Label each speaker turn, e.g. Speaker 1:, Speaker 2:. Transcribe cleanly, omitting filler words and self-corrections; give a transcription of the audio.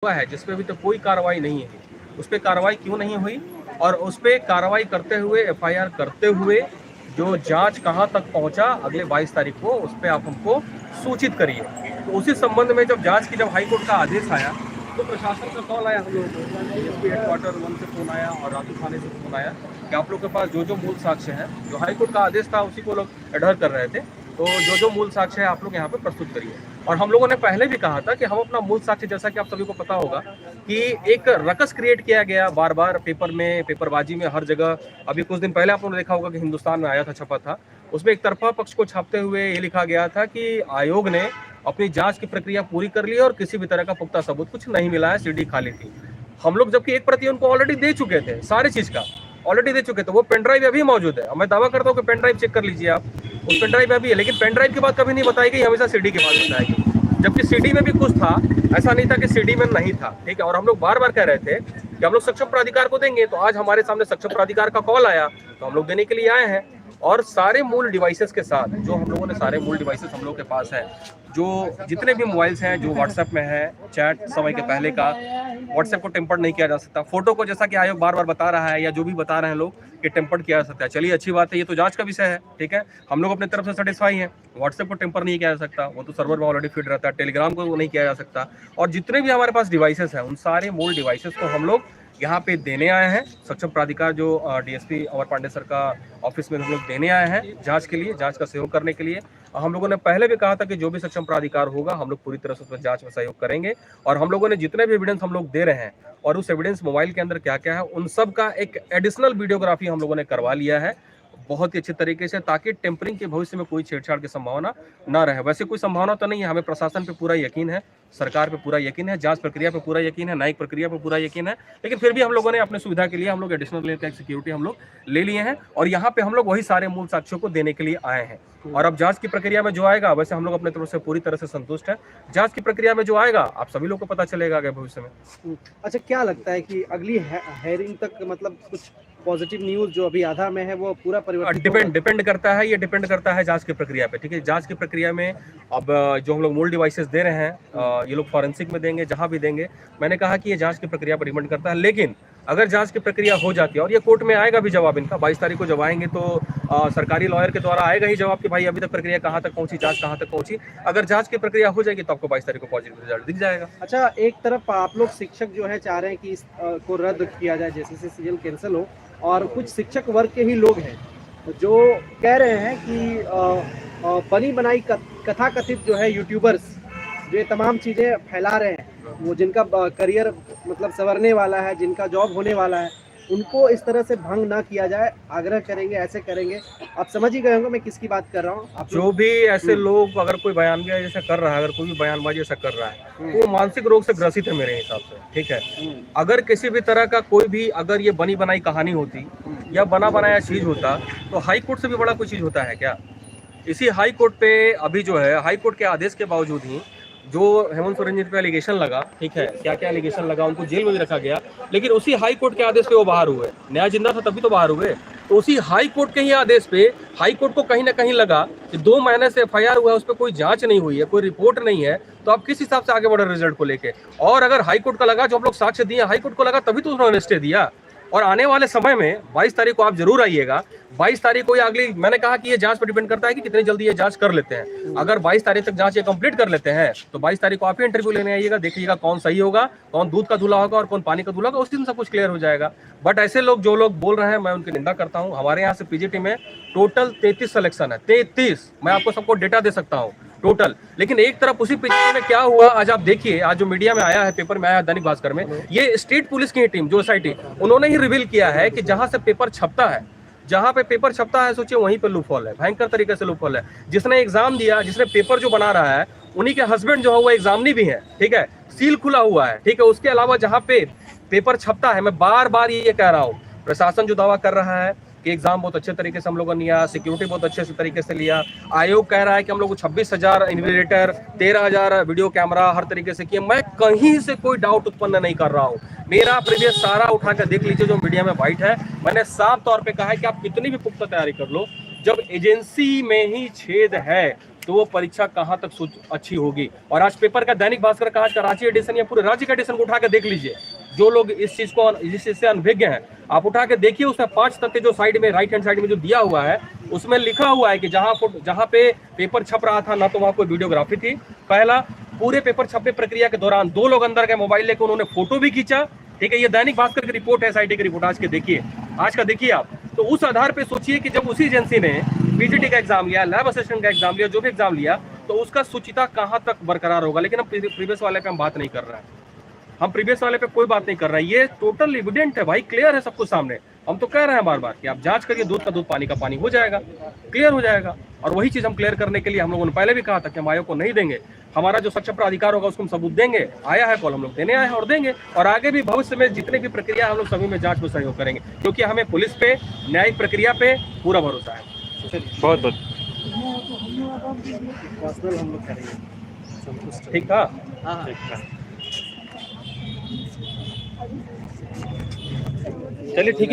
Speaker 1: हुआ है जिस पे अभी तक कोई कार्रवाई नहीं है, उस पे कार्रवाई क्यों नहीं हुई? और उस पे कार्रवाई करते हुए, एफआईआर करते हुए जो जांच कहां तक पहुंचा अगले 22 तारीख को, उस पे आप हमको सूचित करिए। तो उसी संबंध में जब जांच की जब हाईकोर्ट का आदेश आया तो प्रशासन का कॉल आया हम लोगों को, डीएसपी हेडक्वार्टर 1 से फोन आया और राजू थाने से फोन आया कि आप लोग के पास जो जो मूल साक्ष्य है, जो हाईकोर्ट का आदेश था उसी को लोग एडहर कर रहे थे, तो जो जो मूल साक्ष्य है आप लोग यहाँ पे प्रस्तुत करिए। और हम लोगों ने पहले भी कहा था कि हम अपना मूल साक्ष्य, जैसा कि आप सभी को पता होगा कि एक रकस क्रिएट किया गया बार बार पेपर में, पेपरबाजी में, हर जगह। अभी कुछ दिन पहले आप लोगों ने देखा होगा कि हिंदुस्तान में आया था, छपा था, उसमें एक तरफा पक्ष को छापते हुए ये लिखा गया था कि आयोग ने अपनी जांच की प्रक्रिया पूरी कर ली और किसी भी तरह का पुख्ता सबूत कुछ नहीं मिला है, सीडी खाली थी। हम लोग जबकि एक प्रति उनको ऑलरेडी दे चुके थे, सारी चीज का ऑलरेडी दे चुके थे, वो पेन ड्राइव अभी मौजूद है। मैं दावा करता हूँ कि पेन ड्राइव चेक कर लीजिए आप, उस पेन ड्राइव में अभी है, लेकिन पेन ड्राइव की बात कभी नहीं बताई गई, हमेशा सीडी की बात बताएगी, जबकि सीडी में भी कुछ था, ऐसा नहीं था कि सीडी में नहीं था। ठीक है, और हम लोग बार बार कह रहे थे कि हम लोग सक्षम प्राधिकार को देंगे, तो आज हमारे सामने सक्षम प्राधिकार का कॉल आया तो हम लोग देने के लिए आए हैं। और सारे मूल डिवाइसेस के साथ, जो हम लोगों ने सारे मूल डिवाइसेस हम लोग के पास है, जो जितने भी मोबाइल्स हैं, जो व्हाट्सएप में है, चैट समय के पहले का, व्हाट्सएप को टेम्पर्ड नहीं किया जा सकता, फोटो को जैसा कि आयोग बार बार बता रहा है या जो भी बता रहे हैं लोग कि टेम्पर्ड किया जा सकता है। चलिए अच्छी बात है, ये तो जांच का विषय है, ठीक है, हम लोग अपनी तरफ से सेटिस्फाई हैं। व्हाट्सएप को टेम्पर नहीं किया जा सकता, वो तो सर्वर में ऑलरेडी फीड रहता है, टेलीग्राम को नहीं किया जा सकता। और जितने भी हमारे पास डिवाइसेस हैं, उन सारे मूल डिवाइसेस को हम लोग यहाँ पे देने आए हैं। सक्षम प्राधिकार जो डीएसपी अमर पांडे सर का ऑफिस में हम लोग देने आए हैं जांच के लिए, जांच का सहयोग करने के लिए। हम लोगों ने पहले भी कहा था कि जो भी सक्षम प्राधिकार होगा हम लोग पूरी तरह से उसमें जांच में सहयोग करेंगे। और हम लोगों ने जितने भी एविडेंस हम लोग दे रहे हैं और उस एविडेंस मोबाइल के अंदर क्या क्या है, उन सब का एक एडिशनल वीडियोग्राफी हम लोगों ने करवा लिया है बहुत ही अच्छे तरीके से, ताकि टेम्परिंग के भविष्य में कोई छेड़छाड़ की संभावना ना रहे। वैसे कोई संभावना तो नहीं है, हमें प्रशासन पे पूरा यकीन है, सरकार पे पूरा यकीन है, जांच प्रक्रिया पे पूरा यकीन है, न्यायिक प्रक्रिया पे पूरा यकीन है, लेकिन फिर भी हम लोगों ने अपने सुविधा के लिए हम लोग एडिशनल लेयर का सिक्योरिटी हम लोग ले लिए हैं और यहाँ पे हम लोग वही सारे मूल साक्ष्यों को देने के लिए आए हैं। और अब जांच की प्रक्रिया में जो आएगा, वैसे हम लोग अपने तरफ से पूरी तरह से संतुष्ट हैं। जांच की प्रक्रिया में जो आएगा आप सभी लोग को पता चलेगा आगे भविष्य में।
Speaker 2: अच्छा, क्या लगता है कि अगली हेयरिंग तक मतलब कुछ पॉजिटिव न्यूज जो अभी आधा में है वो पूरा परिवर्तन
Speaker 1: डिपेंड करता है, ये डिपेंड करता है जांच की प्रक्रिया पे, ठीक है। जांच की प्रक्रिया में अब जो हम लोग मूल डिवाइसेस दे रहे हैं, ये लोग फॉरेंसिक में देंगे, जहां भी देंगे, मैंने कहा कि ये जांच की प्रक्रिया पर डिपेंड करता है। लेकिन अगर जांच की प्रक्रिया हो जाती है और ये कोर्ट में आएगा भी जवाब इनका, 22 तारीख को जब आएंगे तो सरकारी लॉयर के द्वारा आएगा ही जवाब कि भाई अभी तक प्रक्रिया कहाँ तक पहुंची, जांच कहाँ तक पहुंची। अगर जांच की प्रक्रिया हो जाएगी तो आपको 22 तारीख को पॉजिटिव रिजल्ट दिख जाएगा।
Speaker 2: अच्छा, एक तरफ आप लोग शिक्षक जो है चाह रहे हैं कि इस को रद्द किया जाए, जैसे सीजन कैंसिल हो, और कुछ शिक्षक वर्ग के ही लोग हैं जो कह रहे हैं कि बनी बनाई कथा कथित जो है यूट्यूबर्स जो ये तमाम चीज़ें फैला रहे हैं, वो जिनका करियर मतलब संवरने वाला है, जिनका जॉब होने वाला है, उनको इस तरह से भंग ना किया जाए, आग्रह करेंगे, ऐसे करेंगे। आप समझ ही गए होंगे मैं किसकी बात कर रहा हूँ।
Speaker 1: जो भी ऐसे लोग अगर कोई बयानबाजी ऐसा कर रहा है, अगर कोई भी बयानबाजी ऐसा कर रहा है, वो मानसिक रोग से ग्रसित है मेरे हिसाब से, ठीक है। अगर किसी भी तरह का कोई भी, अगर ये बनी बनाई कहानी होती या बना बनाया चीज होता तो हाई कोर्ट से भी बड़ा कोई चीज होता है क्या? इसी हाई कोर्ट पे अभी जो है, हाई कोर्ट के आदेश के बावजूद ही जो हेमंत सोरेन जी पे एलिगेशन लगा, ठीक है, क्या क्या एलिगेशन लगा, उनको जेल में भी रखा गया, लेकिन उसी हाई कोर्ट के आदेश पे वो बाहर हुए। न्याय जिंदा था तभी तो बाहर हुए। तो उसी हाई कोर्ट के ही आदेश पे हाई कोर्ट को कहीं ना कहीं लगा कि 2 महीने से एफआईआर हुआ है, उस पर कोई जांच नहीं हुई है, कोई रिपोर्ट नहीं है, तो आप किस हिसाब से आगे बढ़े रिजल्ट को लेके। और अगर हाई कोर्ट का लगा, जो हम लोग साक्ष्य दिए, हाई कोर्ट को लगा तभी तो उन्होंने स्टे दिया। और आने वाले समय में 22 तारीख को आप जरूर आइएगा। 22 तारीख को अगली, मैंने कहा कि ये जांच पर डिपेंड करता है कि कितनी जल्दी ये जांच कर लेते हैं। अगर 22 तारीख तक जांच ये कंप्लीट कर लेते हैं तो 22 तारीख को आप ही इंटरव्यू लेने आइएगा, देखिएगा कौन सही होगा, कौन दूध का दूल्हा होगा और कौन पानी का दूल्हा होगा, उस दिन सब कुछ क्लियर हो जाएगा। बट ऐसे लोग, जो लोग बोल रहे हैं, मैं उनकी निंदा करता हूँ। हमारे यहाँ से पीजीटी में टोटल 33 सिलेक्शन है, 33, मैं आपको सबको डेटा दे सकता हूँ टोटल। लेकिन एक तरफ उसी पीजीटी में क्या हुआ, आज आप देखिए, आज जो मीडिया में आया है, पेपर में आया है, दैनिक भास्कर में, ये स्टेट पुलिस की टीम जो एसआईटी, उन्होंने ही रिवील किया है कि जहां से पेपर छपता है, जहां पे पेपर छपता है, सोचिए वहीं पे लूपहोल है, भयंकर तरीके से लूपहोल है। जिसने एग्जाम दिया, जिसने पेपर जो बना रहा है, उन्हीं के हस्बैंड जो है वो एग्जामिनी भी है, ठीक है, सील खुला हुआ है, ठीक है। उसके अलावा जहां पे पेपर छपता है, मैं बार बार ये कह रहा हूँ, प्रशासन जो दावा कर रहा है कि एग्जाम बहुत अच्छे तरीके से हम लोगों ने लिया, सिक्योरिटी बहुत अच्छे से तरीके से लिया, आयोग कह रहा है कि हम लोग 26,000 इन्विजिलेटर, 13,000 वीडियो कैमरा हर तरीके से किए, मैं कहीं से कोई डाउट उत्पन्न नहीं कर रहा हूँ। मेरा प्रीवियस सारा उठा कर देख लीजिए, जो मीडिया में वाइट है, मैंने साफ तौर पे कहा है कि आप कितनी भी पुख्ता तैयारी कर लो, जब एजेंसी में ही छेद है तो वो परीक्षा कहाँ तक अच्छी होगी। और आज पेपर का दैनिक भास्कर का आज का रांची एडिशन या पूरे राज्य का एडिशन को उठा के देख लीजिए। जो लोग इस चीज से अनभिज्ञ हैं, आप उठा के देखिए, उसमें 5 तथ्य जो साइड में राइट हैंड साइड में जो दिया हुआ है, उसमें लिखा हुआ है कि जहां पे पेपर छप रहा था ना तो वहां कोई वीडियोग्राफी थी। पहला, पूरे पेपर छपे प्रक्रिया के दौरान 2 लोग अंदर गए, मोबाइल लेकर उन्होंने फोटो भी खींचा। ठीक है, ये दैनिक भास्कर की रिपोर्ट है, SIT की रिपोर्ट आज के देखिए, आज का देखिए आप। तो उस आधार पे सोचिए कि जब उसी एजेंसी ने PGT का एग्जाम लिया, लैब असिस्टेंट का एग्जाम लिया, जो भी एग्जाम लिया, तो उसका शुचिता कहां तक बरकरार होगा। लेकिन हम प्रीवियस वाले पे हम बात नहीं कर रहे हैं, हम प्रीवियस वाले पे कोई बात नहीं कर रहे हैं। ये टोटल एविडेंट है भाई, क्लियर है सब कुछ सामने। हम तो कह रहे हैं बार बार कि आप जांच करिए, दूध का दूध पानी का पानी हो जाएगा, क्लियर हो जाएगा। और वही चीज हम क्लियर करने के लिए हम लोगों ने पहले भी कहा था कि हम आयोग को नहीं देंगे, हमारा जो सक्षम प्राधिकार होगा उसको हम सबूत देंगे। आया है कॉल, हम लोग देने आए हैं और देंगे। और आगे भी भविष्य में जितने भी प्रक्रिया हम लोग सभी में जांच में सहयोग करेंगे, क्योंकि हमें पुलिस पे, न्यायिक प्रक्रिया पे पूरा भरोसा है।
Speaker 3: बहुत बहुत
Speaker 2: पर्सनल हम लोग करेंगे, संतुष्ट।
Speaker 1: ठीक था।
Speaker 2: हाँ
Speaker 1: चलिए ठीक है।